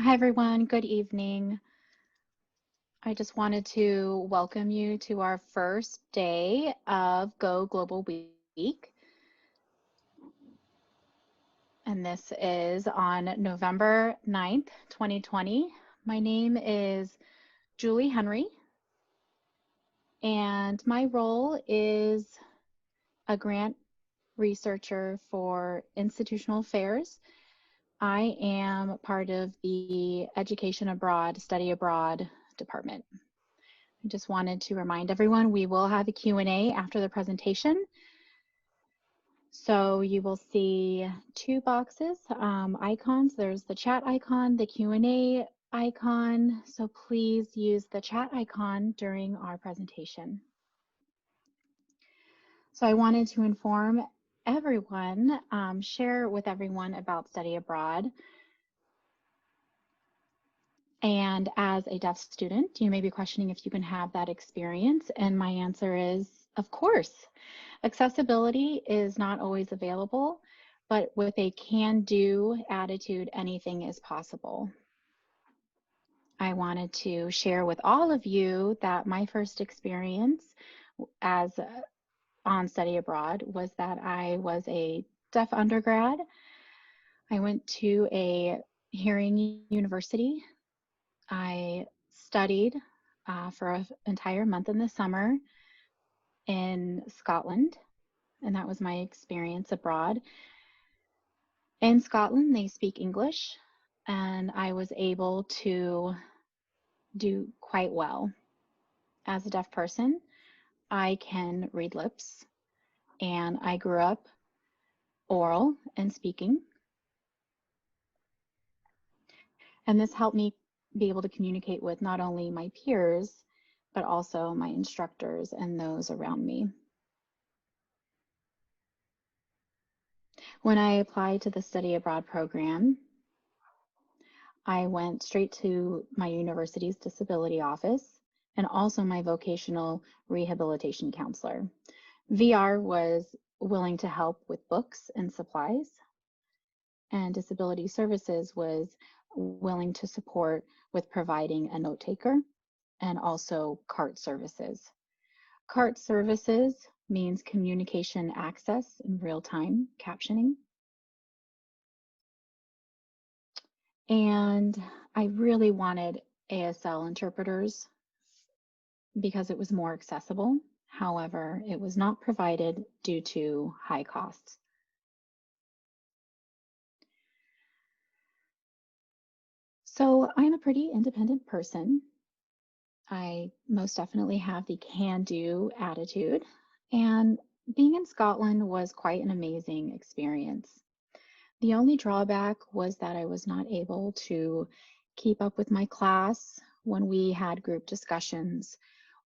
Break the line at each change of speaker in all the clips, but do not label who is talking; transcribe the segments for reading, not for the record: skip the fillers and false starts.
Hi, everyone. Good evening. I just wanted to welcome you to our first day of Go Global Week. And this is on November 9th, 2020. My name is Julie Henry, and my role is a grant researcher for institutional affairs. I am part of the Education Abroad, Study Abroad department. I just wanted to remind everyone we will have a Q&A after the presentation. So you will see two boxes, icons. There's the chat icon, the Q&A icon. So please use the chat icon during our presentation. So I wanted to inform everyone, share with everyone about Study Abroad. And as a deaf student, you may be questioning if you can have that experience. And my answer is, of course. Accessibility is not always available, but with a can-do attitude, anything is possible. I wanted to share with all of you that my first experience as on Study Abroad was that I was a deaf undergrad. I went to a hearing university. I studied for an entire month in the summer in Scotland, and that was my experience abroad. In Scotland, they speak English, and I was able to do quite well. As a deaf person, I can read lips, and I grew up oral and speaking. And this helped me be able to communicate with not only my peers, but also my instructors and those around me. When I applied to the Study Abroad program, I went straight to my university's disability office and also my vocational rehabilitation counselor. VR was willing to help with books and supplies, and Disability Services was willing to support with providing a note taker and also CART services. CART services means communication access in real-time captioning. And I really wanted ASL interpreters because it was more accessible. However, it was not provided due to high costs. So I'm a pretty independent person. I most definitely have the can-do attitude, and being in Scotland was quite an amazing experience. The only drawback was that I was not able to keep up with my class when we had group discussions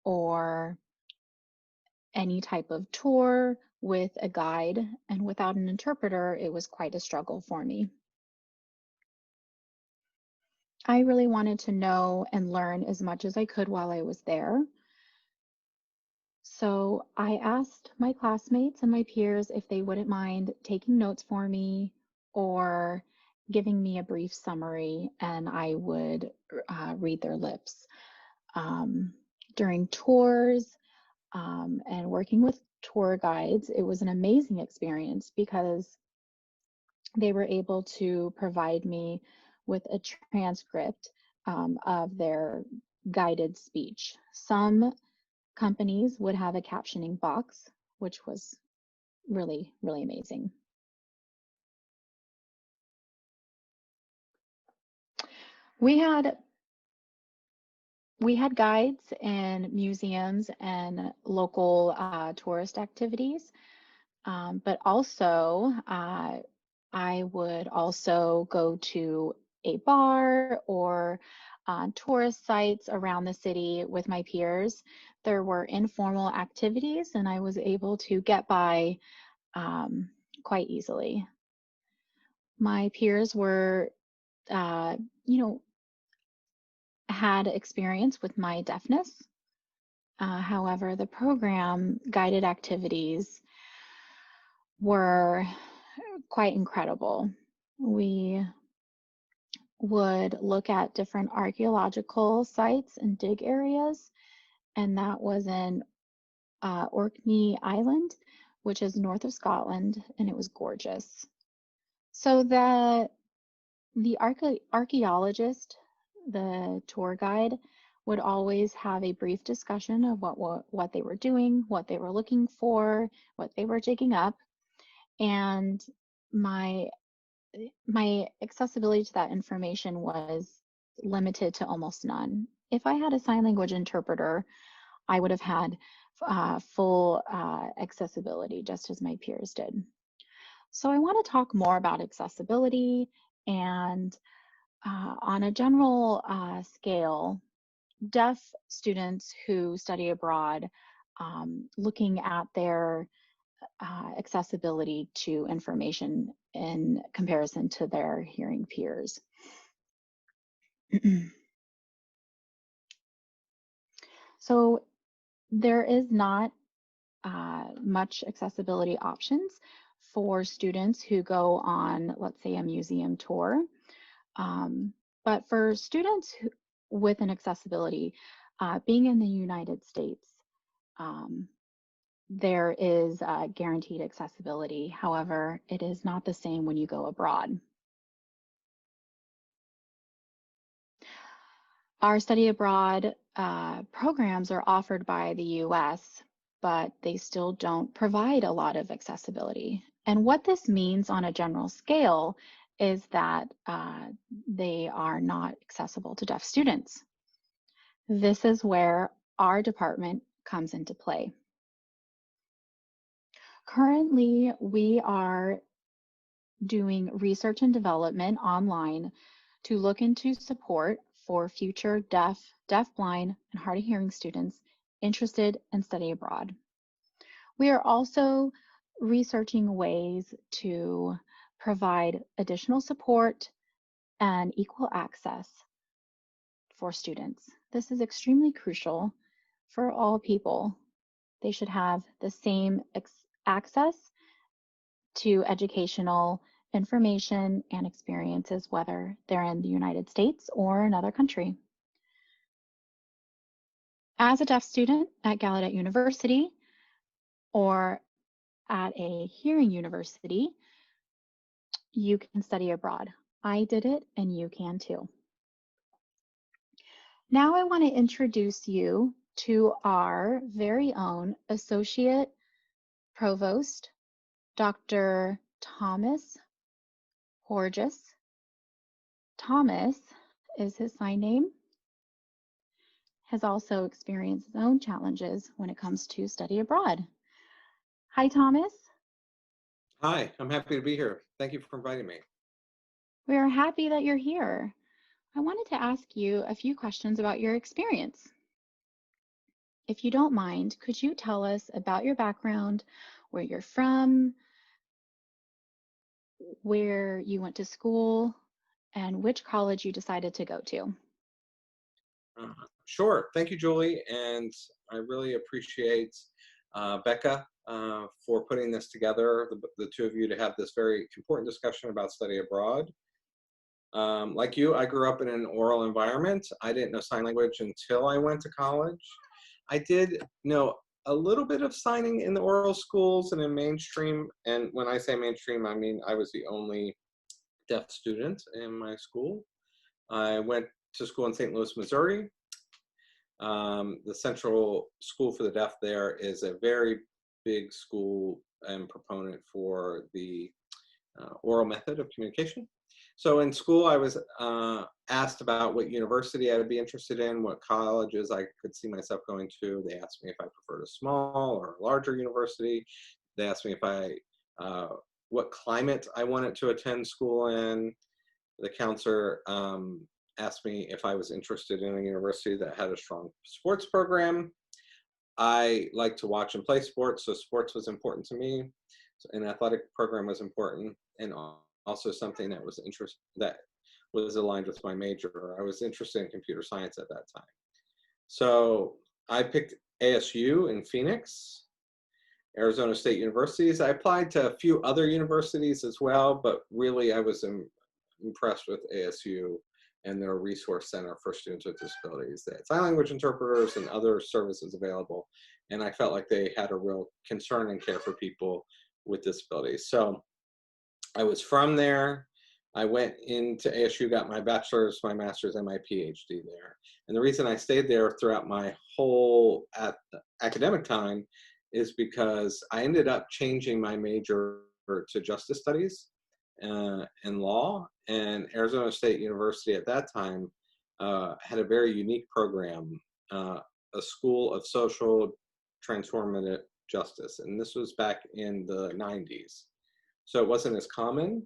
or any type of tour with a guide, and without an interpreter, it was quite a struggle for me. I really wanted to know and learn as much as I could while I was there. So I asked my classmates and my peers if they wouldn't mind taking notes for me or giving me a brief summary, and I would read their lips. During tours and working with tour guides, it was an amazing experience because they were able to provide me with a transcript of their guided speech. Some companies would have a captioning box, which was really, really amazing. We had guides in museums and local tourist activities, but also I would also go to a bar or tourist sites around the city with my peers. There were informal activities, and I was able to get by quite easily. My peers were, had experience with my deafness. However, the program guided activities were quite incredible. We would look at different archaeological sites and dig areas, and that was in Orkney Island, which is north of Scotland, and it was gorgeous. So the archaeologist, the tour guide, would always have a brief discussion of what they were doing, what they were looking for, what they were digging up, and my my accessibility to that information was limited to almost none. If I had a sign language interpreter, I would have had full accessibility, just as my peers did. So I want to talk more about accessibility and on a general scale, deaf students who study abroad, looking at their accessibility to information in comparison to their hearing peers. So there is not much accessibility options for students who go on, let's say, a museum tour. But for students with an accessibility, being in the United States, there is guaranteed accessibility. However, it is not the same when you go abroad. Our study abroad programs are offered by the US, but they still don't provide a lot of accessibility. And what this means on a general scale is that they are not accessible to deaf students. This is where our department comes into play. Currently, we are doing research and development online to look into support for future deaf, deafblind, and hard of hearing students interested in study abroad. We are also researching ways to provide additional support and equal access for students. This is extremely crucial for all people. They should have the same access to educational information and experiences, whether they're in the United States or another country. As a deaf student at Gallaudet University or at a hearing university, you can study abroad. I did it and you can too. Now I want to introduce you to our very own Associate Provost, Dr. Thomas Horges. Thomas is his sign name, has also experienced his own challenges when it comes to study abroad. Hi, Thomas.
Hi, I'm happy to be here. Thank you for inviting me.
We are happy that you're here. I wanted to ask you a few questions about your experience. If you don't mind, could you tell us about your background, where you're from, where you went to school, and which college you decided to go to?
Sure. Thank you, Julie. And I really appreciate Becca for putting this together, the two of you, to have this very important discussion about study abroad. Like you, I grew up in an oral environment. I didn't know sign language until I went to college. I did know a little bit of signing in the oral schools and in mainstream. And when I say mainstream, I mean I was the only deaf student in my school. I went to school in St. Louis, Missouri. The Central School for the Deaf there is a very big school and proponent for the oral method of communication. So in school, I was asked about what university I would be interested in, what colleges I could see myself going to. They asked me if I preferred a small or a larger university. They asked me if what climate I wanted to attend school in. The counselor asked me if I was interested in a university that had a strong sports program. I like to watch and play sports, so sports was important to me. So an athletic program was important, and also something that was aligned with my major. I was interested in computer science at that time. So I picked ASU in Phoenix, Arizona State Universities. I applied to a few other universities as well, but really I was impressed with ASU and their resource center for students with disabilities. They had sign language interpreters and other services available. And I felt like they had a real concern and care for people with disabilities. So I was from there. I went into ASU, got my bachelor's, my master's, and my PhD there. And the reason I stayed there throughout my whole academic time is because I ended up changing my major to justice studies and law. And Arizona State University at that time had a very unique program, a school of social transformative justice. And this was back in the 90s. So it wasn't as common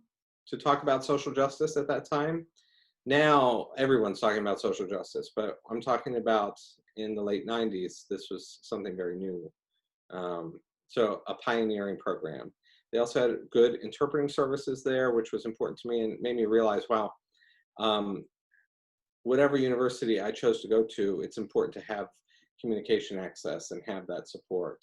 to talk about social justice at that time. Now everyone's talking about social justice, but I'm talking about in the late 90s, this was something very new. So a pioneering program. They also had good interpreting services there, which was important to me and made me realize, wow, whatever university I chose to go to, it's important to have communication access and have that support.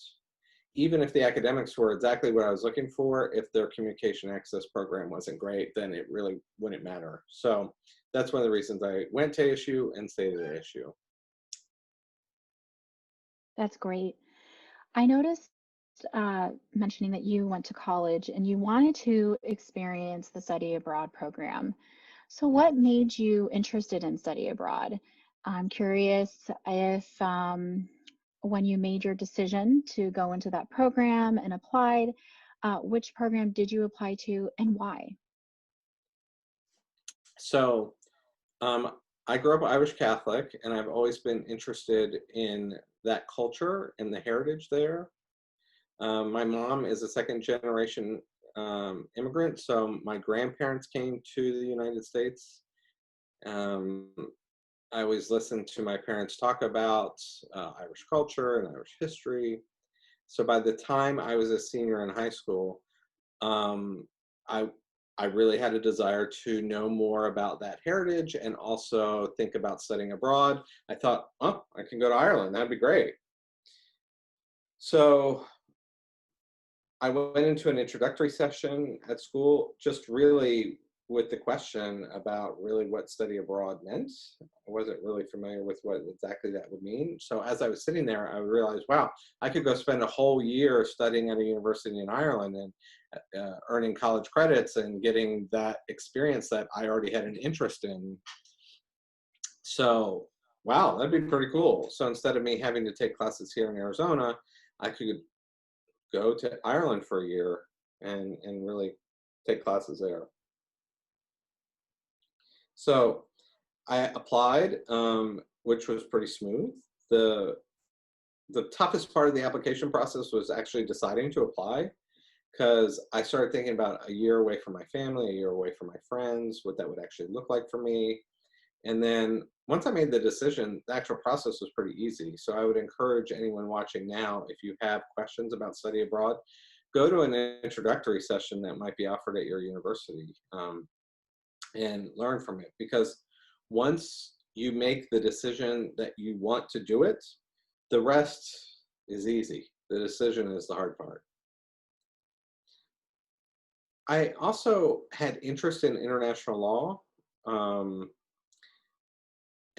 Even if the academics were exactly what I was looking for, if their communication access program wasn't great, then it really wouldn't matter. So that's one of the reasons I went to ASU and stayed at ASU.
That's great. I noticed mentioning that you went to college and you wanted to experience the study abroad program. So, what made you interested in study abroad? I'm curious if when you made your decision to go into that program and applied, which program did you apply to and why?
So I grew up Irish Catholic, and I've always been interested in that culture and the heritage there. My mom is a second generation immigrant, so my grandparents came to the United States. Um, I always listened to my parents talk about Irish culture and Irish history. So by the time I was a senior in high school, um, I I really had a desire to know more about that heritage and also think about studying abroad. I thought, oh, I can go to Ireland. That'd be great. So I went into an introductory session at school, just really with the question about really what study abroad meant. I wasn't really familiar with what exactly that would mean. So as I was sitting there, I realized, wow, I could go spend a whole year studying at a university in Ireland and earning college credits and getting that experience that I already had an interest in. So, wow, that'd be pretty cool. So instead of me having to take classes here in Arizona, I could go to Ireland for a year and really take classes there. So I applied, which was pretty smooth. The the toughest part of the application process was actually deciding to apply because I started thinking about a year away from my family, a year away from my friends, what that would actually look like for me. And then once I made the decision, the actual process was pretty easy. So I would encourage anyone watching now, if you have questions about study abroad, go to an introductory session that might be offered at your university and learn from it. Because once you make the decision that you want to do it, the rest is easy. The decision is the hard part. I also had interest in international law.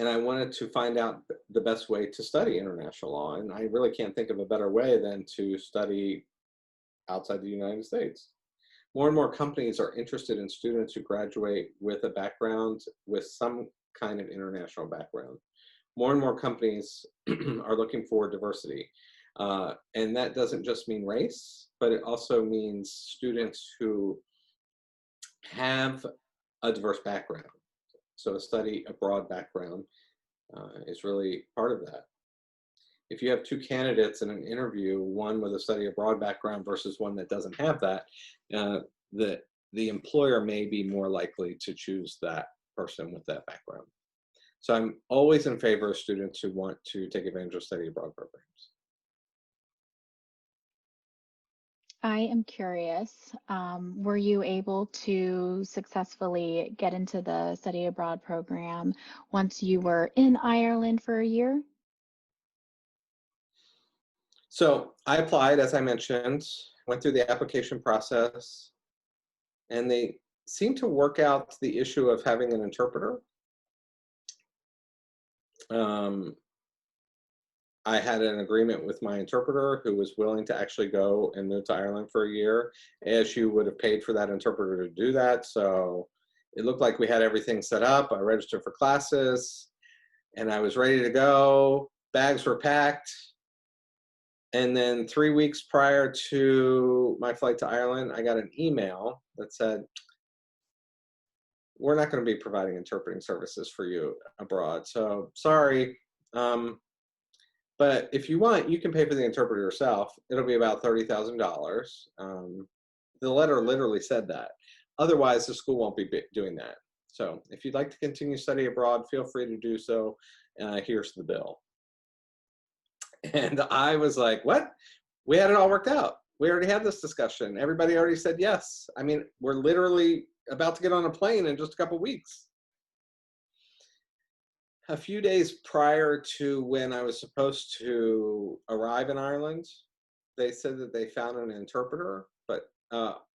And I wanted to find out the best way to study international law. And I really can't think of a better way than to study outside the United States. More and more companies are interested in students who graduate with a background with some kind of international background. More and more companies are looking for diversity. And that doesn't just mean race, but it also means students who have a diverse background. So a study abroad background is really part of that. If you have two candidates in an interview, one with a study abroad background versus one that doesn't have that, uh, the employer may be more likely to choose that person with that background. So I'm always in favor of students who want to take advantage of study abroad programs.
I am curious, were you able to successfully get into the study abroad program once you were in Ireland for a year?
So I applied, as I mentioned, went through the application process, and seemed to work out the issue of having an interpreter. Um, I had an agreement with my interpreter who was willing to actually go and move to Ireland for a year. ASU would have paid for that interpreter to do that. So it looked like we had everything set up. I registered for classes and I was ready to go. Bags were packed. And then 3 weeks prior to my flight to Ireland, I got an email that said, we're not going to be providing interpreting services for you abroad. So sorry. But if you want, you can pay for the interpreter yourself. It'll be about $30,000. The letter literally said that. Otherwise, the school won't be doing that. So if you'd like to continue study abroad, feel free to do so. Here's the bill. And I was like, what? We had it all worked out. We already had this discussion. Everybody already said yes. I mean, we're literally about to get on a plane in just a couple weeks. A few days prior to when I was supposed to arrive in Ireland, they said that they found an interpreter, but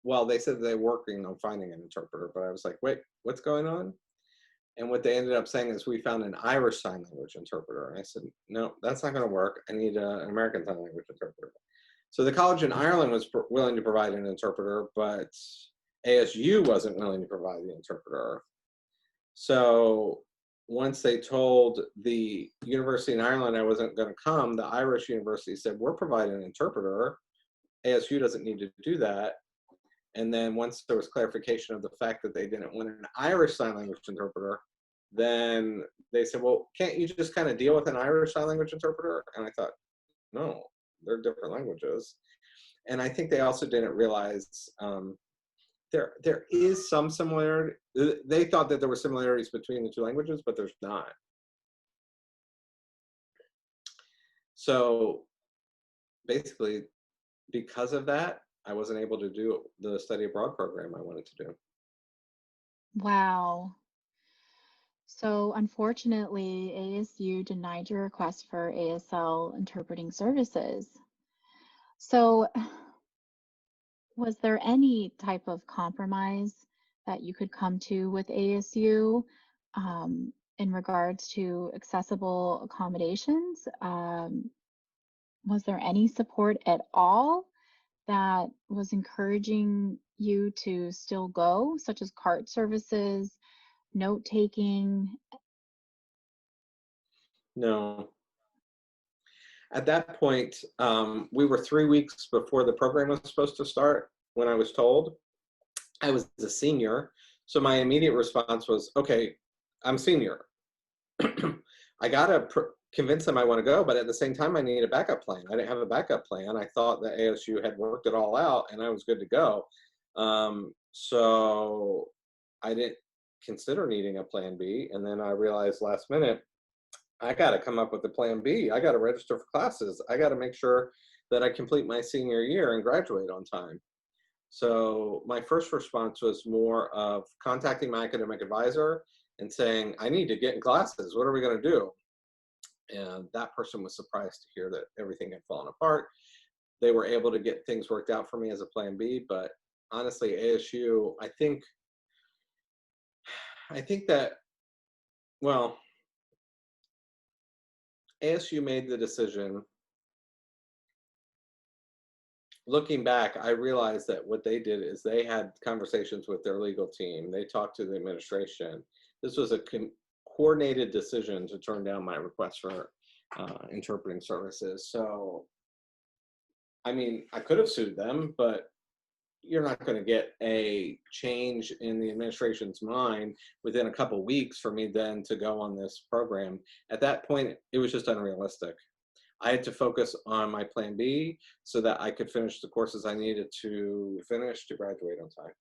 well, they said they're working on finding an interpreter, but I was like, wait, what's going on? And what they ended up saying is, we found an Irish Sign Language interpreter. And I said, no, that's not going to work. I need an American Sign Language interpreter. So the college in Ireland was willing to provide an interpreter, but ASU wasn't willing to provide the interpreter. So once they told the university in Ireland I wasn't going to come, the Irish university said, we're providing an interpreter. ASU doesn't need to do that. And then once there was clarification of the fact that they didn't want an Irish Sign Language interpreter, then they said, well, can't you just kind of deal with an Irish Sign Language interpreter? And I thought, no, they're different languages. And I think they also didn't realize there is some similarity. They thought that there were similarities between the two languages, but there's not. So basically, because of that, I wasn't able to do the study abroad program I wanted to do.
Wow. So unfortunately, ASU denied your request for ASL interpreting services. So was there any type of compromise that you could come to with ASU in regards to accessible accommodations? Was there any support at all that was encouraging you to still go, such as cart services, note taking?
No. At that point, we were 3 weeks before the program was supposed to start when I was told. I was a senior, so my immediate response was, okay, I'm senior. I gotta convince them I want to go, but at the same time, I need a backup plan. I didn't have a backup plan. I thought that ASU had worked it all out and I was good to go. So I didn't consider needing a plan B. And then I realized last minute, I got to come up with a plan B. I got to register for classes. I got to make sure that I complete my senior year and graduate on time. So my first response was more of contacting my academic advisor and saying, I need to get in classes. What are we going to do? And that person was surprised to hear that everything had fallen apart. They were able to get things worked out for me as a plan B, but honestly, ASU, I think that, well, ASU made the decision. Looking back, I realized that what they did is they had conversations with their legal team. They talked to the administration. This was a coordinated decision to turn down my request for interpreting services. So, I mean, I could have sued them, but you're not going to get a change in the administration's mind within a couple of weeks for me then to go on this program. At that point, it was just unrealistic. I had to focus on my plan B so that I could finish the courses I needed to finish to graduate on time.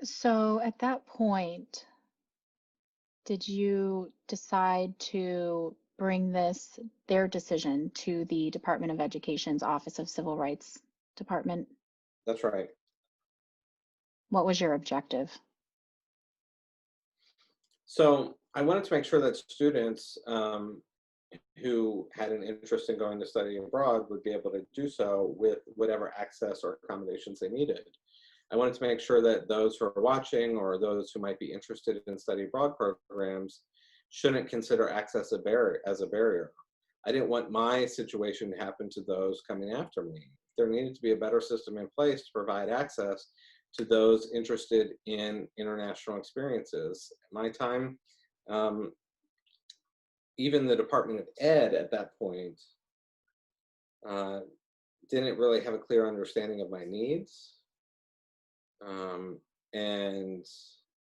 So at that point, did you decide to bring their decision to the Department of Education's Office of Civil Rights Department?
That's right.
What was your objective?
So I wanted to make sure that students who had an interest in going to study abroad would be able to do so with whatever access or accommodations they needed. I wanted to make sure that those who are watching or those who might be interested in study abroad programs shouldn't consider access as a barrier. I didn't want my situation to happen to those coming after me. There needed to be a better system in place to provide access to those interested in international experiences. At my time, um, even the Department of Ed at that point uh, didn't really have a clear understanding of my needs. Um, and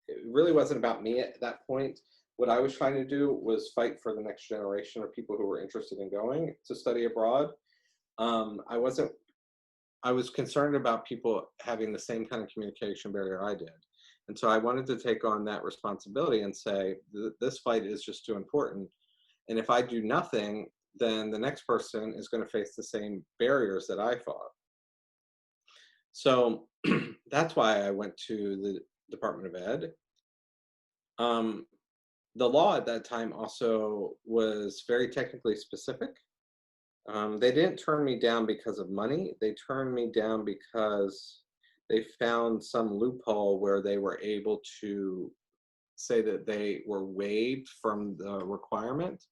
it really wasn't about me at that point. What I was trying to do was fight for the next generation of people who were interested in going to study abroad. I wasn't, I was concerned about people having the same kind of communication barrier I did. And so I wanted to take on that responsibility and say, this fight is just too important. And if I do nothing, then the next person is going to face the same barriers that I fought. So that's why I went to the Department of Ed. Um, the law at that time also was very technically specific. They didn't turn me down because of money. They turned me down because they found some loophole where they were able to say that they were waived from the requirement.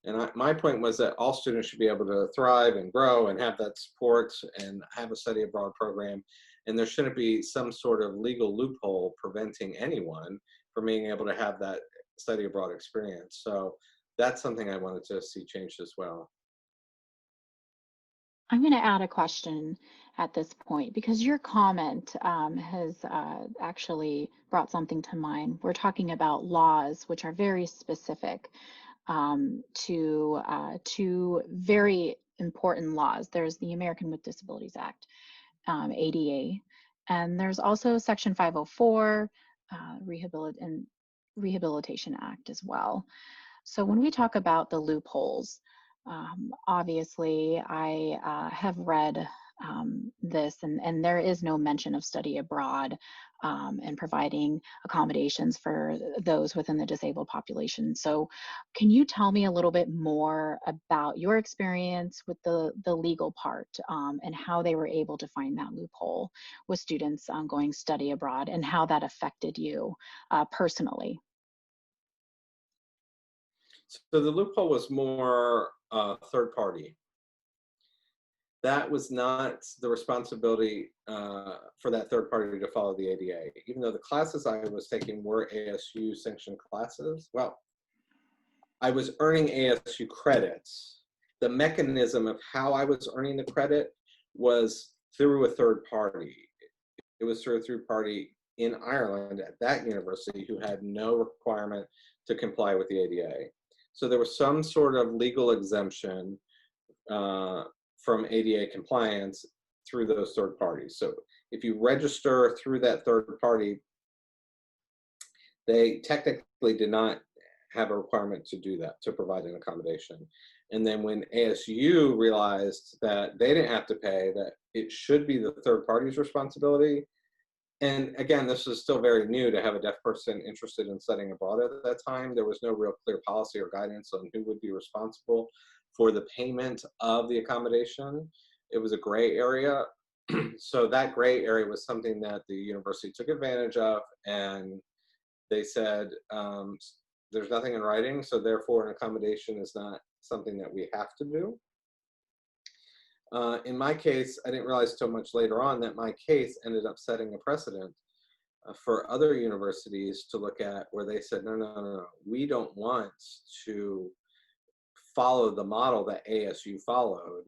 And my point was that all students should be able to thrive and grow and have that support and have a study abroad program. And there shouldn't be some sort of legal loophole preventing anyone from being able to have that study abroad experience. So that's something I wanted to see changed as well.
I'm going to add a question at this point because your comment has actually brought something to mind. We're talking about laws which are very specific to two very important laws. There's the American with Disabilities Act, ADA, and there's also Section 504, Rehabilitation Act as well. So when we talk about the loopholes, obviously I have read this, and there is no mention of study abroad and providing accommodations for those within the disabled population. So can you tell me a little bit more about your experience with the legal part and how they were able to find that loophole with students going study abroad and how that affected you personally?
So the loophole was more third party. That was not the responsibility for that third party to follow the ADA. Even though the classes I was taking were ASU sanctioned classes, well, I was earning ASU credits. The mechanism of how I was earning the credit was through a third party. It was through a third party in Ireland at that university who had no requirement to comply with the ADA. So there was some sort of legal exemption from ADA compliance through those third parties. So if you register through that third party, they technically did not have a requirement to do that, to provide an accommodation. And then when ASU realized that they didn't have to pay, that it should be the third party's responsibility. And again, this was still very new to have a deaf person interested in studying abroad at that time. There was no real clear policy or guidance on who would be responsible for the payment of the accommodation. It was a gray area. So that gray area was something that the university took advantage of, and they said, there's nothing in writing, so therefore an accommodation is not something that we have to do. In my case, I didn't realize till much later on that my case ended up setting a precedent for other universities to look at, where they said, no, no, no, no, we don't want to follow the model that ASU followed.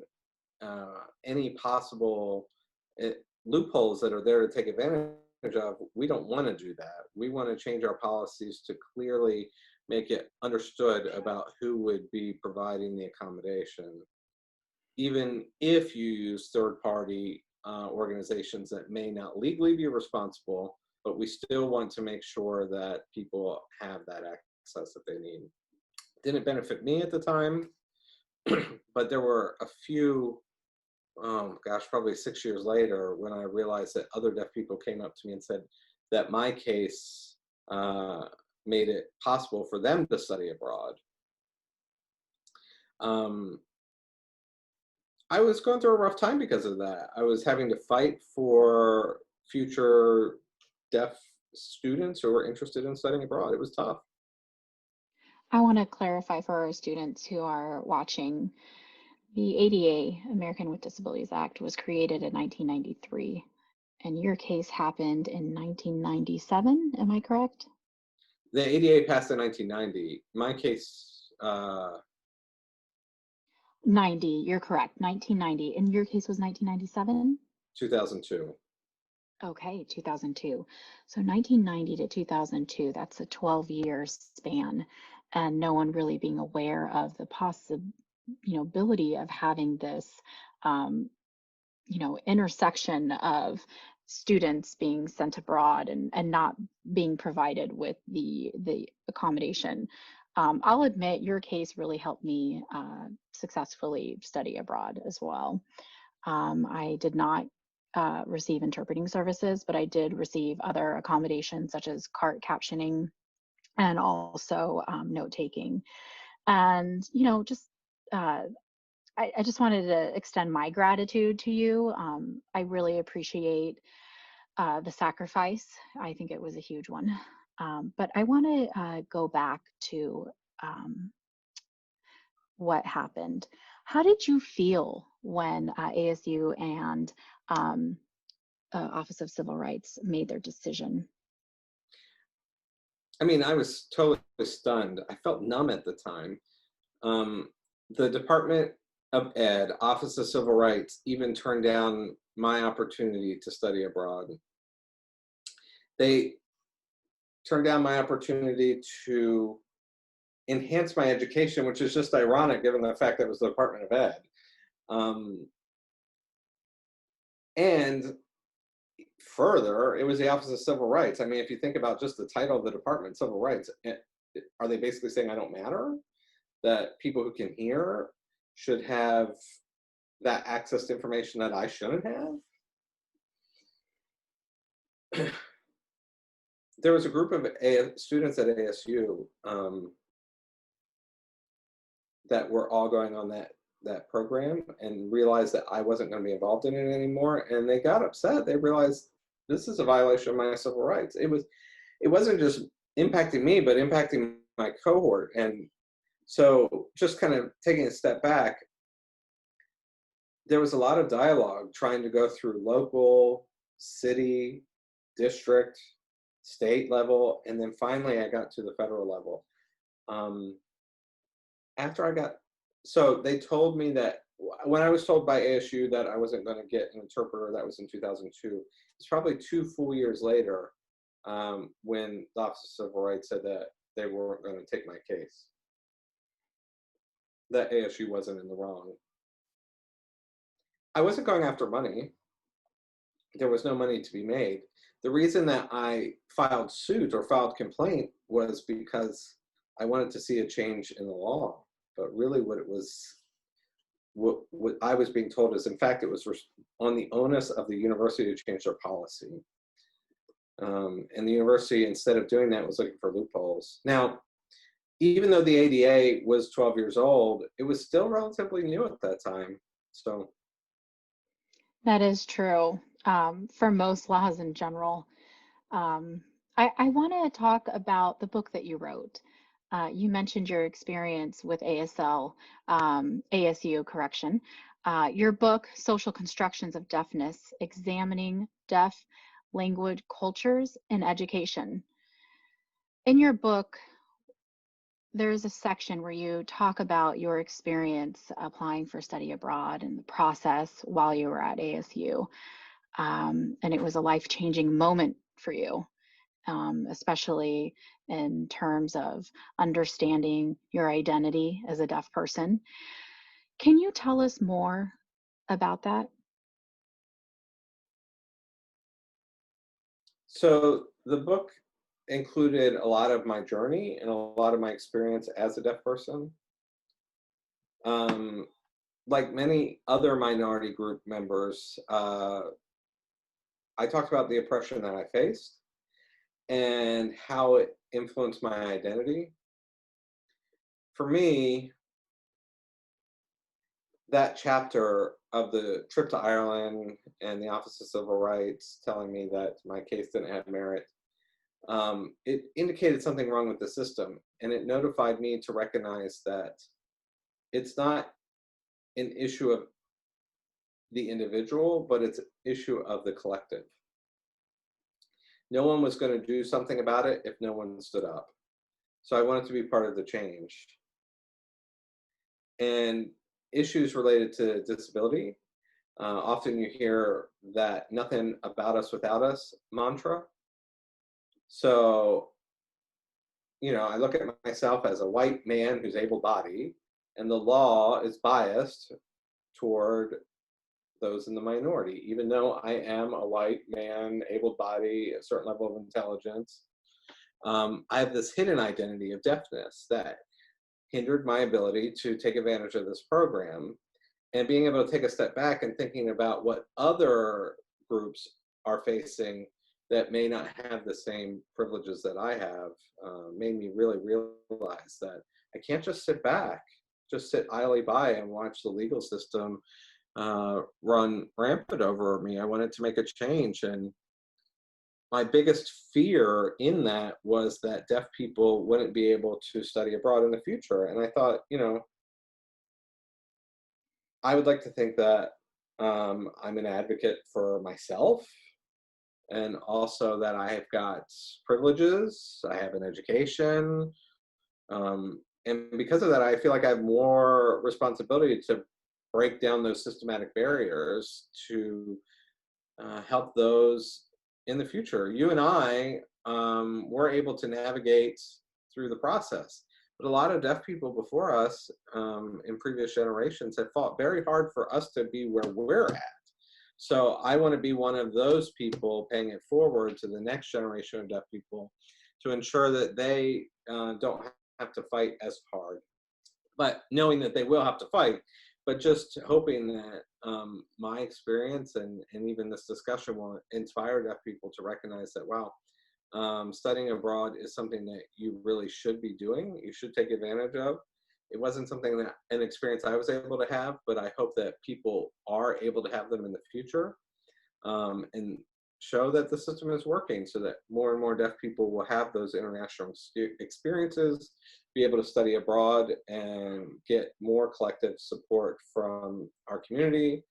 Any possible loopholes that are there to take advantage of, we don't want to do that. We want to change our policies to clearly make it understood about who would be providing the accommodation, even if you use third-party organizations that may not legally be responsible, but we still want to make sure that people have that access that they need. Didn't benefit me at the time, but there were a few, gosh, probably 6 years later, when I realized that other deaf people came up to me and said that my case made it possible for them to study abroad. I was going through a rough time because of that. I was having to fight for future deaf students who were interested in studying abroad. It was tough.
I want to clarify for our students who are watching, the ADA, American with Disabilities Act, was created in 1993, and your case happened in 1997. Am I correct?
The ADA passed in 1990. My case,
90, you're correct, 1990. And your case was 1997?
2002.
Okay, 2002. So 1990 to 2002, that's a 12-year span, and no one really being aware of the ability of having this, um, intersection of students being sent abroad and not being provided with the accommodation. I'll admit your case really helped me successfully study abroad as well. I did not receive interpreting services, but I did receive other accommodations such as CART captioning and also note taking. And, just I just wanted to extend my gratitude to you. I really appreciate the sacrifice. I think it was a huge one. But I want to go back to um, what happened. How did you feel when ASU and um, Office of Civil Rights made their decision?
I mean, I was totally stunned. I felt numb at the time. The Department of Ed, Office of Civil Rights, even turned down my opportunity to study abroad. They turned down my opportunity to enhance my education, which is just ironic given the fact that it was the Department of Ed. And further, it was the Office of Civil Rights. I mean, if you think about just the title of the department, Civil Rights, are they basically saying I don't matter? That people who can hear should have that access to information that I shouldn't have? There was a group of students at ASU that were all going on that program and realized that I wasn't going to be involved in it anymore, and they got upset. They realized this is a violation of my civil rights. It wasn't just impacting me, but impacting my cohort. And so just kind of taking a step back, there was a lot of dialogue trying to go through local, city, district, state level, and then finally I got to the federal level. So they told me that when I was told by ASU that I wasn't going to get an interpreter, that was in 2002. It's probably 2 full years later when the Office of Civil Rights said that they weren't going to take my case, that ASU wasn't in the wrong. I wasn't going after money. There was no money to be made. The reason that I filed suit or filed complaint was because I wanted to see a change in the law. But really what I was being told is, in fact, it was on the onus of the university to change their policy. And the university, instead of doing that, was looking for loopholes. Now, even though the ADA was 12 years old, it was still relatively new at that time. So
That is true for most laws in general. I want to talk about the book that you wrote. You mentioned your experience with ASU, correction. Your book, Social Constructions of Deafness, Examining Deaf Language Cultures in Education. In your book, there's a section where you talk about your experience applying for study abroad and the process while you were at ASU. And it was a life-changing moment for you, especially in terms of understanding your identity as a deaf person. Can you tell us more about that?
So the book included a lot of my journey and a lot of my experience as a deaf person. Like many other minority group members, I talked about the oppression that I faced and how it influenced my identity. For me, that chapter of the trip to Ireland and the Office of Civil Rights telling me that my case didn't have merit, it indicated something wrong with the system, and it notified me to recognize that it's not an issue of the individual, but it's an issue of the collective. No one was going to do something about it if no one stood up. So I wanted to be part of the change. And issues related to disability, often you hear that nothing about us without us mantra. So, I look at myself as a white man who's able-bodied, and the law is biased toward those in the minority, even though I am a white man, able-bodied, a certain level of intelligence. I have this hidden identity of deafness that hindered my ability to take advantage of this program, and being able to take a step back and thinking about what other groups are facing that may not have the same privileges that I have, made me really realize that I can't just sit back, just sit idly by and watch the legal system run rampant over me. I wanted to make a change, and my biggest fear in that was that deaf people wouldn't be able to study abroad in the future. And I thought, I would like to think that I'm an advocate for myself, and also that I have got privileges, I have an education, and because of that, I feel like I have more responsibility to break down those systematic barriers to help those in the future. You and I were able to navigate through the process, but a lot of deaf people before us in previous generations have fought very hard for us to be where we're at. So I want to be one of those people paying it forward to the next generation of deaf people to ensure that they don't have to fight as hard, but knowing that they will have to fight, but just hoping that my experience and even this discussion will inspire deaf people to recognize that, wow, studying abroad is something that you really should be doing. You should take advantage of. It wasn't something that an experience I was able to have, but I hope that people are able to have them in the future, and show that the system is working so that more and more deaf people will have those international experiences, be able to study abroad, and get more collective support from our community.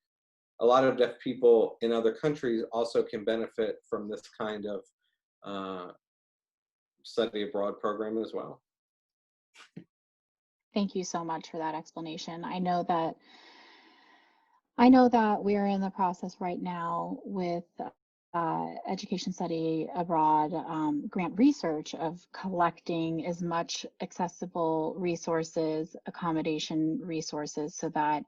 A lot of deaf people in other countries also can benefit from this kind of study abroad program as well.
Thank you so much for that explanation. I know that we're in the process right now with education study abroad grant research of collecting as much accessible resources, accommodation resources, so that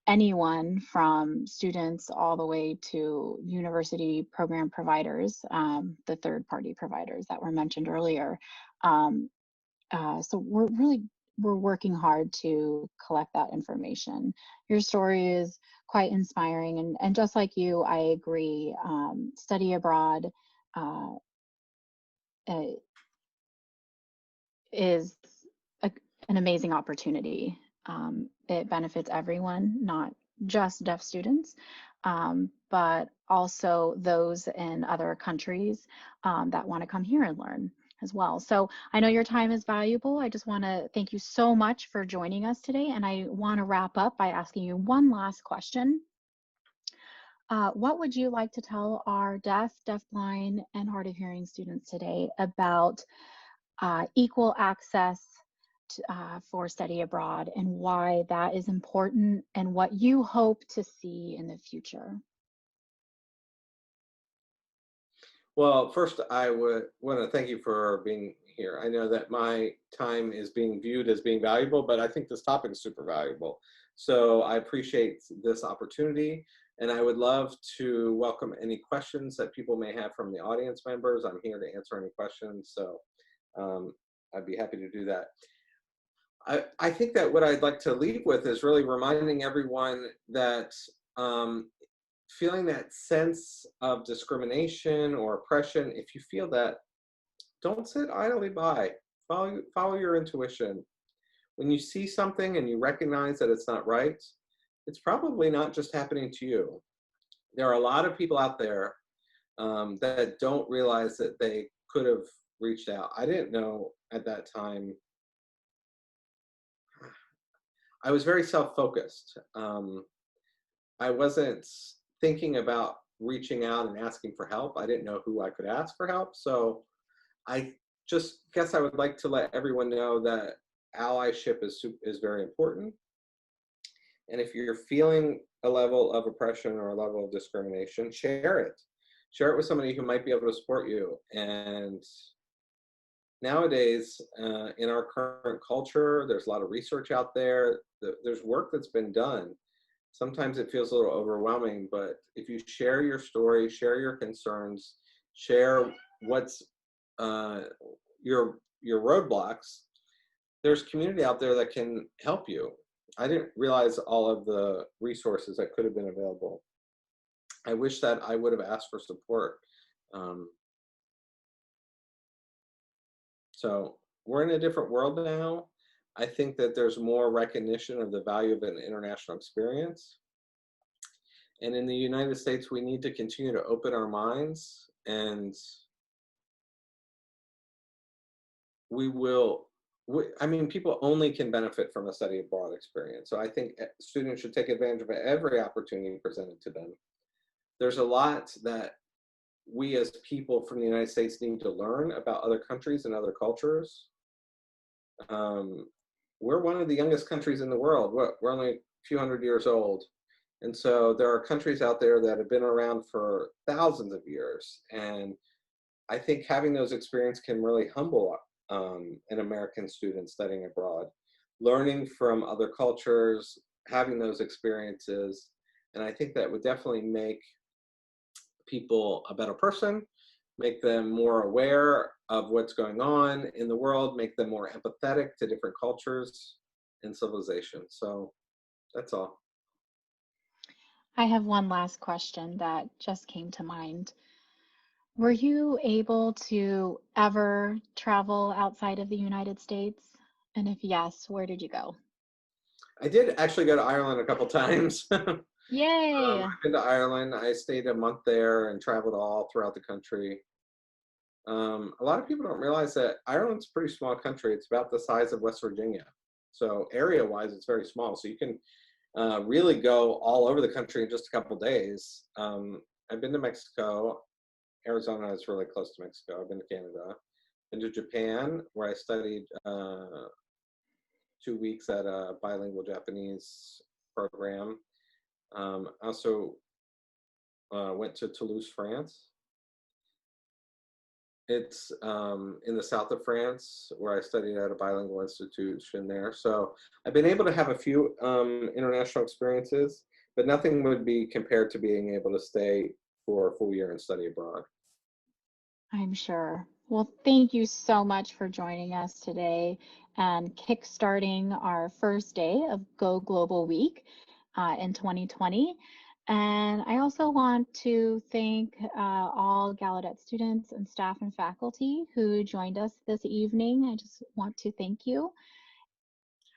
anyone from students all the way to university program providers, the third-party providers that were mentioned earlier. So we're working hard to collect that information. Your story is quite inspiring, and just like you, I agree. Study abroad is an amazing opportunity. It benefits everyone, not just deaf students, but also those in other countries that want to come here and learn as well. So I know your time is valuable. I just want to thank you so much for joining us today. And I want to wrap up by asking you one last question. What would you like to tell our deaf, deafblind, and hard of hearing students today about equal access for study abroad, and why that is important, and what you hope to see in the future?
Well, first, I would want to thank you for being here. I know that my time is being viewed as being valuable, but I think this topic is super valuable. So I appreciate this opportunity, and I would love to welcome any questions that people may have from the audience members. I'm here to answer any questions, so I'd be happy to do that. I think that what I'd like to leave with is really reminding everyone that feeling that sense of discrimination or oppression, if you feel that, don't sit idly by. Follow your intuition. When you see something and you recognize that it's not right, it's probably not just happening to you. There are a lot of people out there that don't realize that they could have reached out. I didn't know at that time. I was very self-focused. I wasn't thinking about reaching out and asking for help. I didn't know who I could ask for help. So I just guess I would like to let everyone know that allyship is very important. And if you're feeling a level of oppression or a level of discrimination, share it. Share it with somebody who might be able to support you. And nowadays, in our current culture, there's a lot of research out there. There's work that's been done. Sometimes it feels a little overwhelming, but if you share your story, share your concerns, share what's your roadblocks, there's community out there that can help you. I didn't realize all of the resources that could have been available. I wish that I would have asked for support. Um, so we're in a different world now. I think that there's more recognition of the value of an international experience. And in the United States, we need to continue to open our minds, and we will, I mean, people only can benefit from a study abroad experience. So I think students should take advantage of every opportunity presented to them. There's a lot that we as people from the United States need to learn about other countries and other cultures. We're one of the youngest countries in the world. We're only a few hundred years old. And so there are countries out there that have been around for thousands of years. And I think having those experiences can really humble an American student studying abroad. Learning from other cultures, having those experiences, and I think that would definitely make people a better person, make them more aware of what's going on in the world, make them more empathetic to different cultures and civilizations. So that's all.
I have one last question that just came to mind. Were you able to ever travel outside of the United States? And if yes, where did you go?
I did actually go to Ireland a couple times.
Yay!
I've been to Ireland. I stayed a month there and traveled all throughout the country. A lot of people don't realize that Ireland's a pretty small country. It's about the size of West Virginia. So area-wise, it's very small. So you can really go all over the country in just a couple days. I've been to Mexico. Arizona is really close to Mexico. I've been to Canada. Been to Japan, where I studied 2 weeks at a bilingual Japanese program. I also went to Toulouse, France. It's in the south of France, where I studied at a bilingual institution there. So I've been able to have a few international experiences, but nothing would be compared to being able to stay for a full year and study abroad.
I'm sure. Well, thank you so much for joining us today and kickstarting our first day of Go Global Week in 2020. And I also want to thank all Gallaudet students and staff and faculty who joined us this evening. I just want to thank you.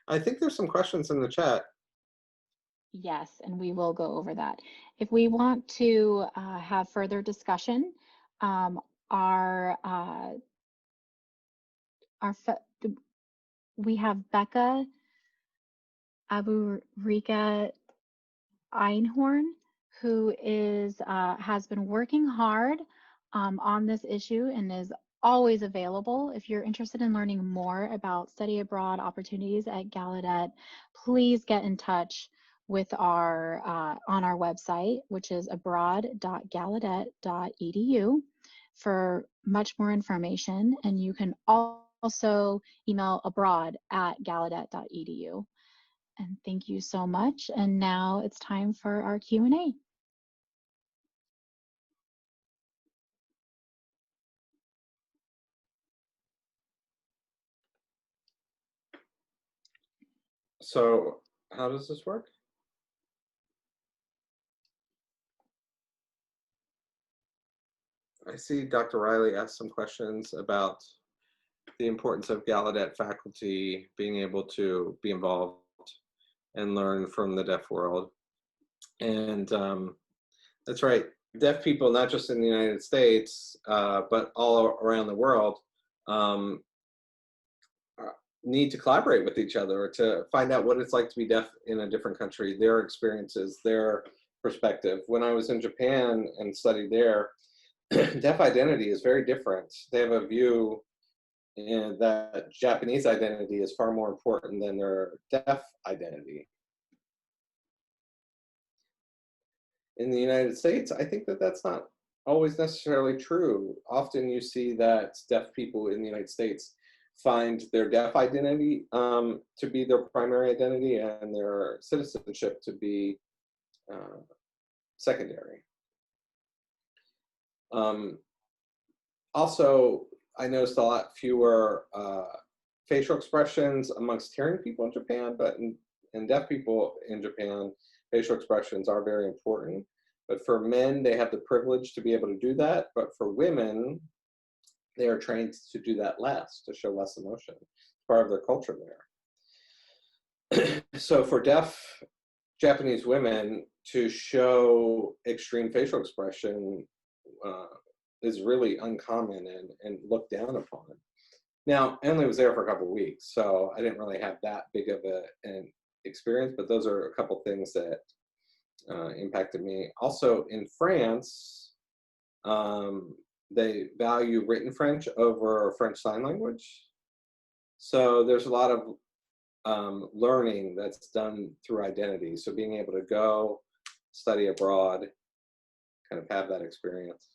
I think there's some questions in the chat.
Yes, and we will go over that. If we want to have further discussion, our we have Becca Aburika Einhorn, who has been working hard on this issue and is always available. If you're interested in learning more about study abroad opportunities at Gallaudet, please get in touch with our on our website, which is abroad.gallaudet.edu for much more information. And you can also email abroad@gallaudet.edu. And thank you so much. And now it's time for our Q&A.
So how does this work? I see Dr. Riley asked some questions about the importance of Gallaudet faculty being able to be involved and learn from the deaf world. And that's right. Deaf people, not just in the United States, but all around the world, um, need to collaborate with each other to find out what it's like to be deaf in a different country, their experiences, their perspective. When I was in Japan and studied there, deaf identity is very different. They have a view in that Japanese identity is far more important than their deaf identity. In the United States, I think that that's not always necessarily true. Often you see that deaf people in the United States find their deaf identity to be their primary identity and their citizenship to be uh, secondary. Um, Also, I noticed a lot fewer facial expressions amongst hearing people in Japan, but in deaf people in Japan, facial expressions are very important. But for men, they have the privilege to be able to do that. But for women, they are trained to do that less, to show less emotion. It's part of their culture there. So for deaf Japanese women to show extreme facial expression uh, is really uncommon and looked down upon. Now, Emily was there for a couple of weeks, so I didn't really have that big of an experience, but those are a couple things that impacted me. Also, in France, they value written French over French Sign Language. So there's a lot of learning that's done through identity. So being able to go study abroad, kind of have that experience.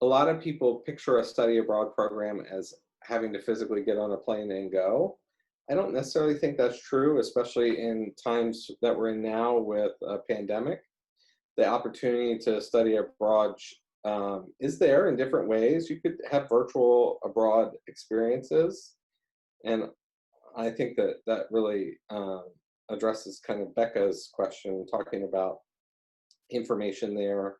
A lot of people picture a study abroad program as having to physically get on a plane and go. I don't necessarily think that's true, especially in times that we're in now with a pandemic. The opportunity to study abroad is there in different ways. You could have virtual abroad experiences. And I think that that really addresses kind of Becca's question, talking about information there.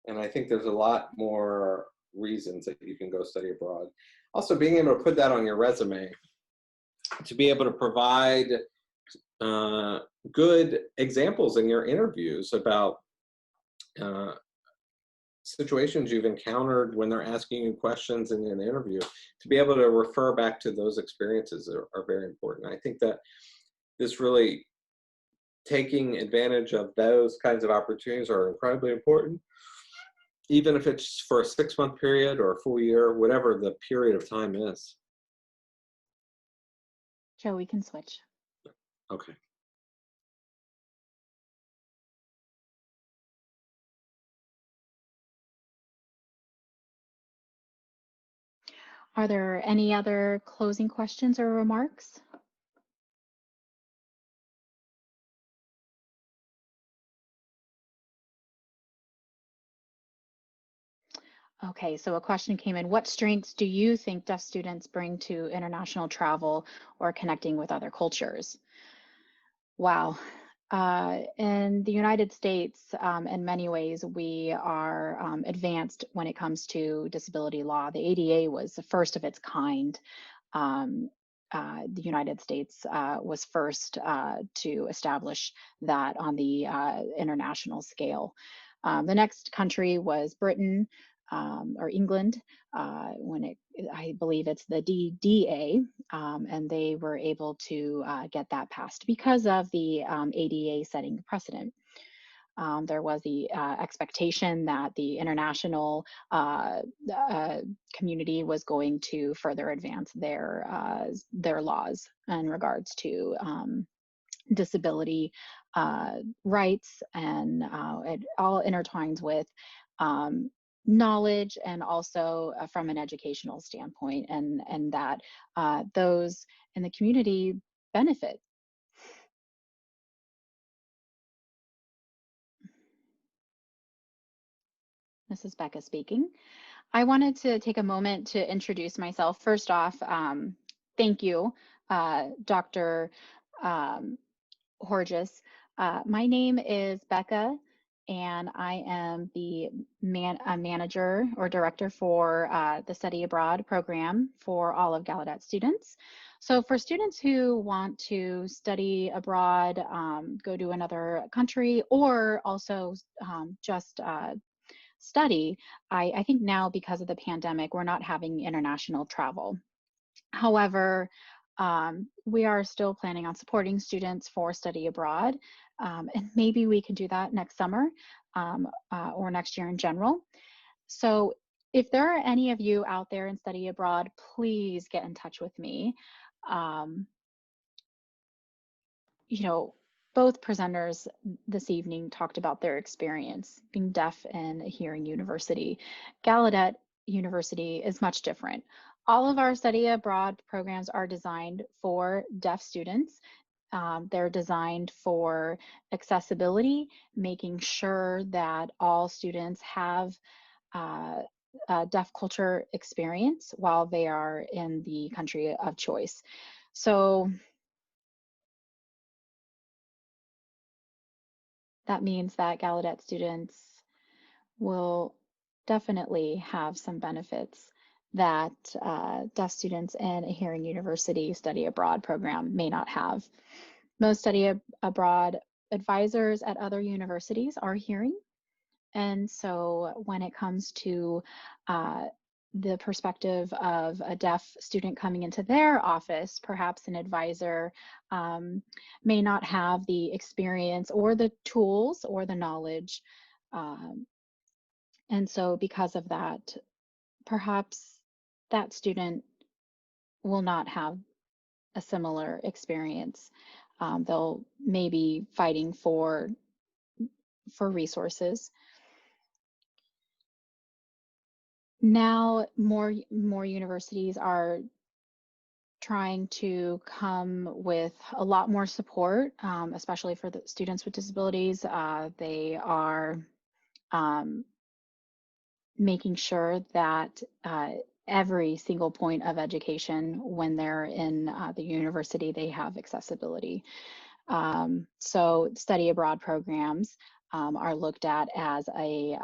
And I think there's a lot more reasons that you can go study abroad. Also, being able to put that on your resume, to be able to provide good examples in your interviews about situations you've encountered when they're asking you questions in an interview, to be able to refer back to those experiences are very important. I think that this really taking advantage of those kinds of opportunities are incredibly important, even if it's for a 6-month period or a full year, whatever the period of time is.
Joe, we can switch.
Okay.
Are there any other closing questions or remarks? Okay, so a question came in. What strengths do you think deaf students bring to international travel or connecting with other cultures? Wow. In the United States, in many ways, we are advanced when it comes to disability law. The ADA was the first of its kind. The United States was first to establish that on the international scale. The next country was Britain or England, I believe it's the DDA, and they were able to get that passed because of the ADA setting precedent. There was the expectation that the international community was going to further advance their laws in regards to disability rights, and it all intertwines with knowledge and also from an educational standpoint, and that those in the community benefit. This is Becca speaking. I wanted to take a moment to introduce myself. First off, thank you, Dr. Horges. My name is Becca, and I am the manager or director for the Study Abroad program for all of Gallaudet students. So for students who want to study abroad, go to another country, or also just study, I think now because of the pandemic, we're not having international travel. However, we are still planning on supporting students for study abroad, and maybe we can do that next summer or next year in general. So if there are any of you out there in study abroad, please get in touch with me. Um, you know, both presenters this evening talked about their experience being deaf in a hearing university. Gallaudet University is much different. All of our study abroad programs are designed for deaf students. They're designed for accessibility, making sure that all students have uh, a deaf culture experience while they are in the country of choice. So that means that Gallaudet students will definitely have some benefits that deaf students in a hearing university study abroad program may not have. Most study abroad advisors at other universities are hearing. And so when it comes to uh, the perspective of a deaf student coming into their office, perhaps an advisor may not have the experience or the tools or the knowledge. Um, and so because of that, perhaps that student will not have a similar experience. They'll maybe fighting for resources. Now more universities are trying to come with a lot more support, especially for the students with disabilities. They are um, making sure that every single point of education when they're in the university, they have accessibility. So study abroad programs are looked at as a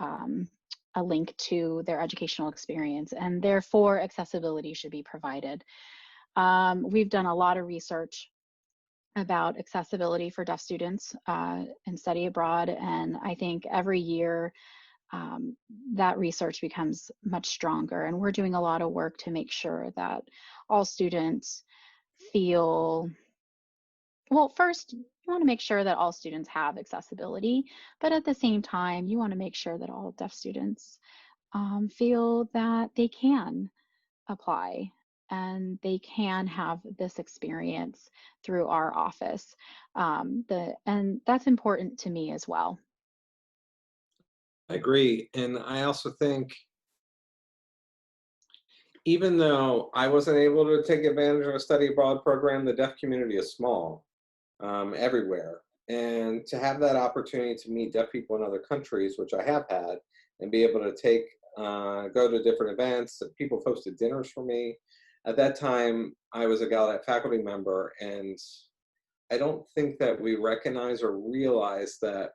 link to their educational experience, and therefore accessibility should be provided. We've done a lot of research about accessibility for deaf students in study abroad, and I think every year that research becomes much stronger, and we're doing a lot of work to make sure that all students feel, well, first, you want to make sure that all students have accessibility, but at the same time, you want to make sure that all deaf students feel that they can apply and they can have this experience through our office. And that's important to me as well.
I agree. And I also think, even though I wasn't able to take advantage of a study abroad program, the deaf community is small everywhere. And to have that opportunity to meet deaf people in other countries, which I have had, and be able to go to different events, people hosted dinners for me. At that time, I was a Gallaudet faculty member, and I don't think that we recognize or realize that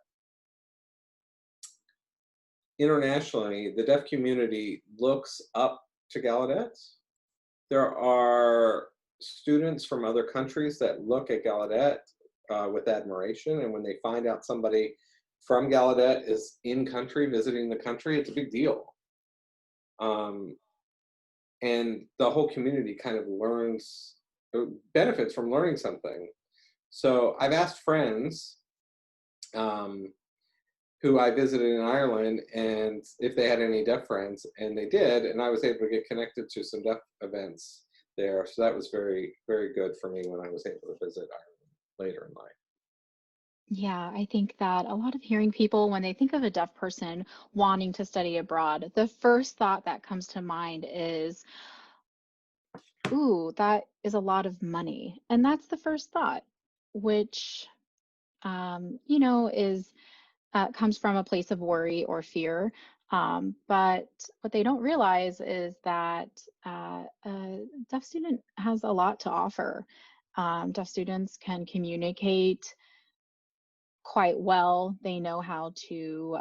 internationally, the deaf community looks up to Gallaudet. There are students from other countries that look at Gallaudet with admiration, and when they find out somebody from Gallaudet is in country visiting the country, it's a big deal. Um, and the whole community kind of benefits from learning something. So I've asked friends um, who I visited in Ireland, and if they had any deaf friends, and they did, and I was able to get connected to some deaf events there. So that was very, very good for me when I was able to visit Ireland later in life.
Yeah, I think that a lot of hearing people, when they think of a deaf person wanting to study abroad, the first thought that comes to mind is, ooh, that is a lot of money. And that's the first thought, which, is comes from a place of worry or fear. But what they don't realize is that a deaf student has a lot to offer. Deaf students can communicate quite well. They know how to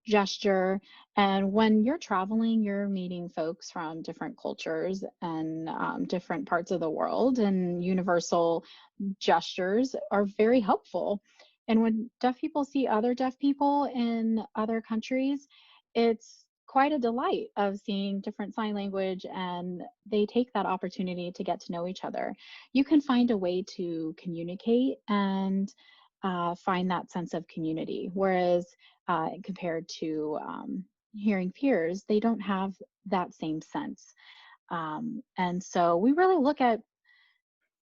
gesture. And when you're traveling, you're meeting folks from different cultures and different parts of the world, and universal gestures are very helpful. And when deaf people see other deaf people in other countries, it's quite a delight of seeing different sign language, and they take that opportunity to get to know each other. You can find a way to communicate and find that sense of community. Whereas compared to hearing peers, they don't have that same sense. And so we really look at,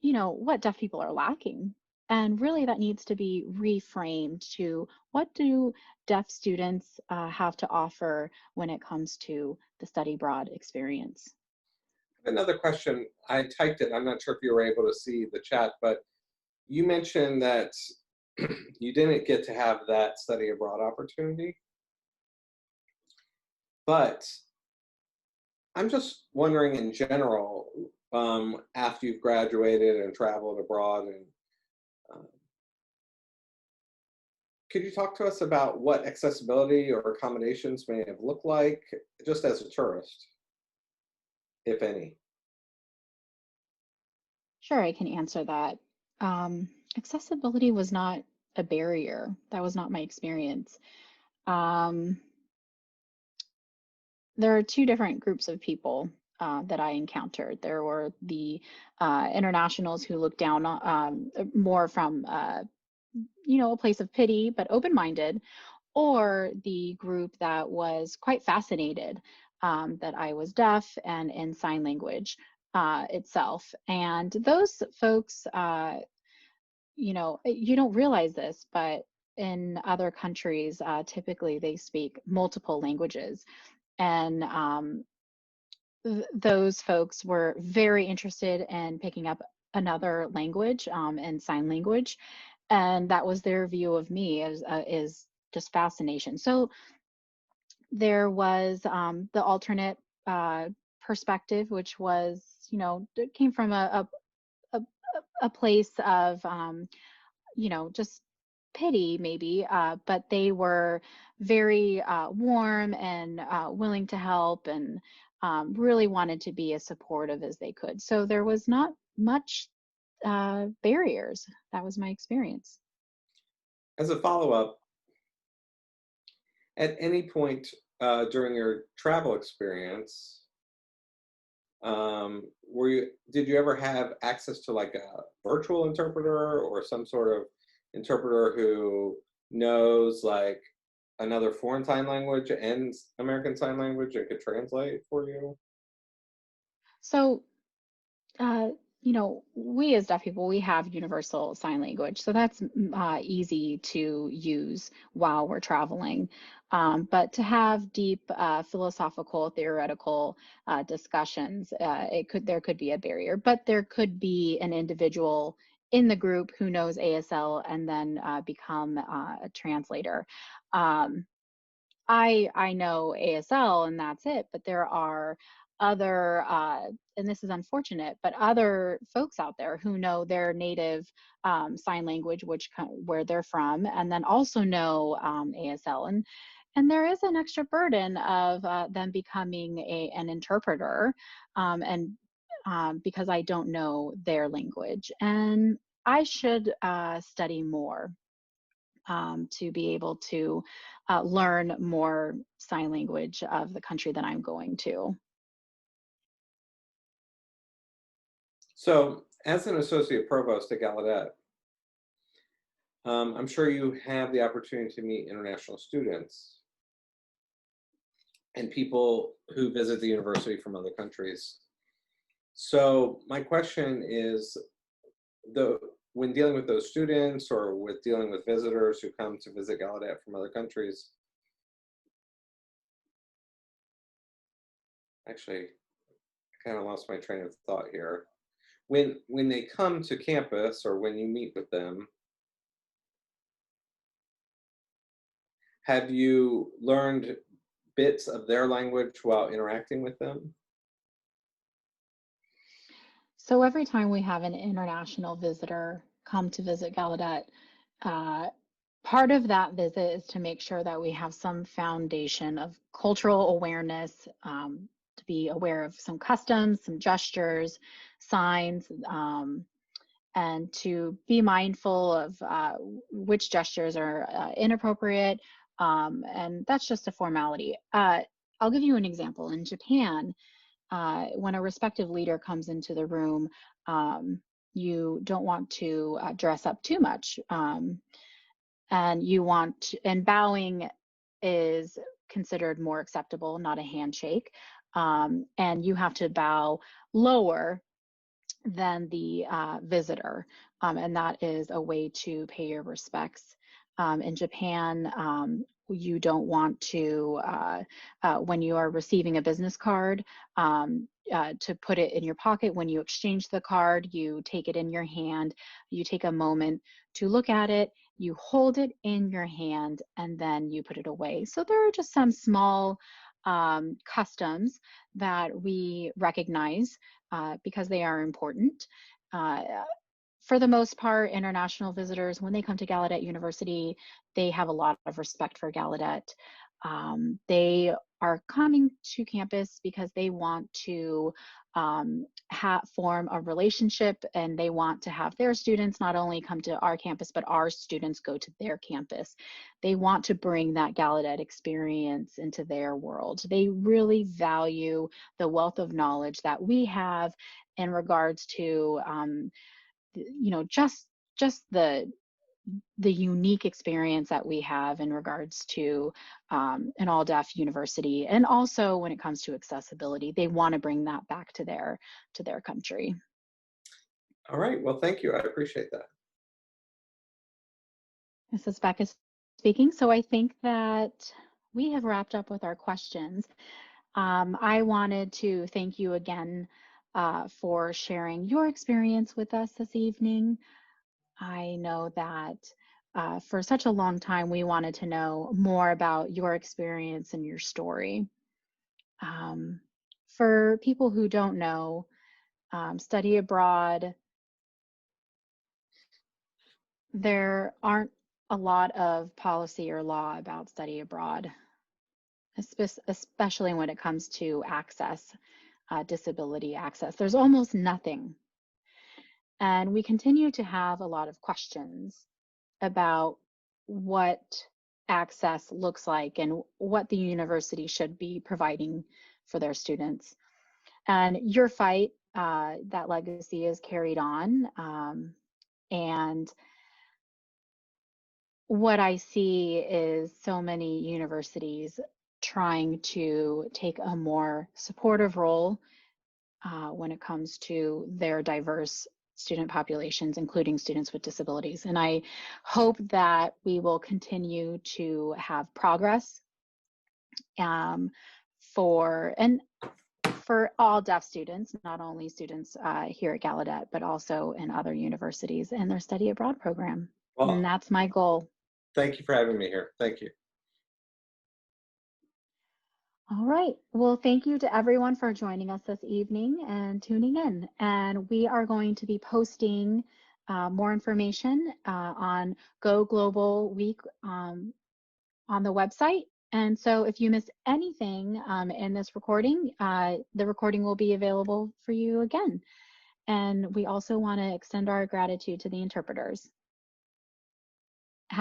what deaf people are lacking. And really, that needs to be reframed to what do deaf students have to offer when it comes to the study abroad experience?
Another question, I typed it, I'm not sure if you were able to see the chat, but you mentioned that you didn't get to have that study abroad opportunity, but I'm just wondering in general, after you've graduated and traveled abroad, and uh, could you talk to us about what accessibility or accommodations may have looked like just as a tourist, if any?
Sure, I can answer that. Accessibility was not a barrier. That was not my experience. Um, there are two different groups of people that I encountered. There were the internationals who looked down more from, a place of pity, but open-minded, or the group that was quite fascinated that I was deaf and in sign language itself. And those folks, you don't realize this, but in other countries, typically they speak multiple languages. And those folks were very interested in picking up another language and sign language. And that was their view of me as is just fascination. So there was the alternate perspective, which was, it came from a, a place of, just pity maybe, but they were very warm and willing to help, and really wanted to be as supportive as they could. So there was not much barriers. That was my experience.
As a follow-up, at any point during your travel experience, did you ever have access to like a virtual interpreter or some sort of interpreter who knows like another foreign sign language and American Sign Language and could translate for you?
So uh, we as deaf people, we have universal sign language, so that's easy to use while we're traveling. But to have deep philosophical, theoretical discussions, there could be a barrier, but there could be an individual in the group who knows ASL and then become a translator. Um, I know ASL and that's it, but there are other, and this is unfortunate, but other folks out there who know their native sign language, where they're from, and then also know ASL, and there is an extra burden of them becoming an interpreter, and because I don't know their language, and I should study more to be able to learn more sign language of the country that I'm going to.
So, as an associate provost at Gallaudet, I'm sure you have the opportunity to meet international students and people who visit the university from other countries. So, my question is, the when dealing with those students or with dealing with visitors who come to visit Gallaudet from other countries, actually, I kind of lost my train of thought here. When they come to campus or when you meet with them, have you learned bits of their language while interacting with them?
So every time we have an international visitor come to visit Gallaudet, part of that visit is to make sure that we have some foundation of cultural awareness, to be aware of some customs, some gestures, signs, and to be mindful of which gestures are inappropriate. And that's just a formality. I'll give you an example. In Japan, when a respective leader comes into the room, you don't want to dress up too much. And bowing is considered more acceptable, not a handshake. And you have to bow lower than the visitor. And that is a way to pay your respects. In Japan, you don't want to, when you are receiving a business card, to put it in your pocket. When you exchange the card, you take it in your hand. You take a moment to look at it, you hold it in your hand, and then you put it away. So there are just some small customs that we recognize because they are important. Uh, for the most part, international visitors, when they come to Gallaudet University, they have a lot of respect for Gallaudet. They are coming to campus because they want to form a relationship, and they want to have their students not only come to our campus, but our students go to their campus. They want to bring that Gallaudet experience into their world. They really value the wealth of knowledge that we have in regards to just the unique experience that we have in regards to an all deaf university. And also when it comes to accessibility, they want to bring that back to their country.
All right. Well, thank you. I appreciate that.
This is Becca speaking. So I think that we have wrapped up with our questions. I wanted to thank you again for sharing your experience with us this evening. I know that for such a long time, we wanted to know more about your experience and your story. For people who don't know, study abroad, there aren't a lot of policy or law about study abroad, especially when it comes to access, disability access. There's almost nothing. And we continue to have a lot of questions about what access looks like and what the university should be providing for their students. And your fight, that legacy is carried on. And what I see is so many universities trying to take a more supportive role when it comes to their diverse student populations, including students with disabilities. And I hope that we will continue to have progress for all deaf students, not only students here at Gallaudet, but also in other universities and their study abroad program.
Well,
and that's my goal.
Thank you for having me here. Thank you.
All right. Well, thank you to everyone for joining us this evening and tuning in. And we are going to be posting more information on Go Global Week on the website. And so if you missed anything in this recording, the recording will be available for you again. And we also want to extend our gratitude to the interpreters.